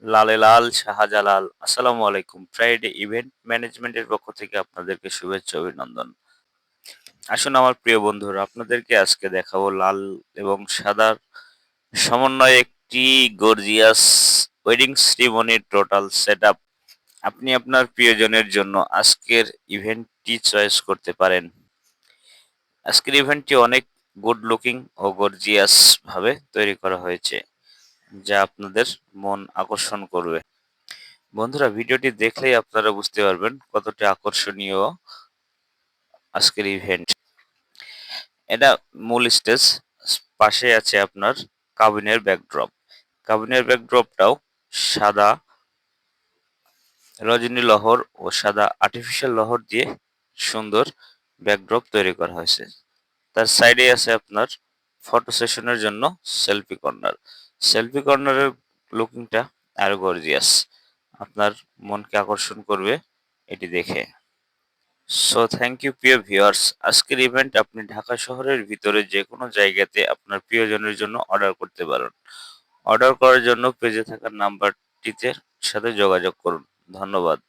লালে লাল শাহজালাল। আসসালামু আলাইকুম। ফ্রাইডে ইভেন্ট ম্যানেজমেন্টের পক্ষ থেকে আপনাদেরকে শুভেচ্ছা অভিনন্দন। আসুন আমার প্রিয় বন্ধুরা, আপনাদেরকে আজকে দেখাবো লাল এবং সাদার সমন্বয়ে একটি গর্জিয়াস ওয়েডিং সেরিমনির টোটাল সেটআপ। আপনি আপনার প্রিয়জনের জন্য আজকের ইভেন্টটি চয়েস করতে পারেন। আজকের ইভেন্টটি অনেক গুড লুকিং ও গর্জিয়াস ভাবে তৈরি করা হয়েছে, যা আপনাদের মন আকর্ষণ করবে। বন্ধুরা, ভিডিওটি দেখলেই আপনারা বুঝতে পারবেন কতটা আকর্ষণীয় আজকের ইভেন্ট। এটা মূল স্টেজ, পাশে আছে আপনার কাবিনের ব্যাকড্রপ। কাবিনের ব্যাকড্রপটাও সাদা রজনী লহর ও সাদা আর্টিফিশিয়াল লহর দিয়ে সুন্দর ব্যাকড্রপ তৈরি করা হয়েছে। তার সাইডে আছে আপনার ফটো সেশনের জন্য সেলফি কর্নার। সেলফি কর্নারের লুকিংটা আরো গর্জিয়াস, আপনার মনকে আকর্ষণ করবে এটি দেখে। সো থ্যাংক ইউ প্রিয় ভিউয়ার্স। আজকের ইভেন্ট আপনি ঢাকা শহরের ভিতরে যে কোনো জায়গাতে আপনার প্রিয়জনের জন্য অর্ডার করতে পারেন। অর্ডার করার জন্য পেজে থাকা নাম্বারটিতে সাথে যোগাযোগ করুন। ধন্যবাদ।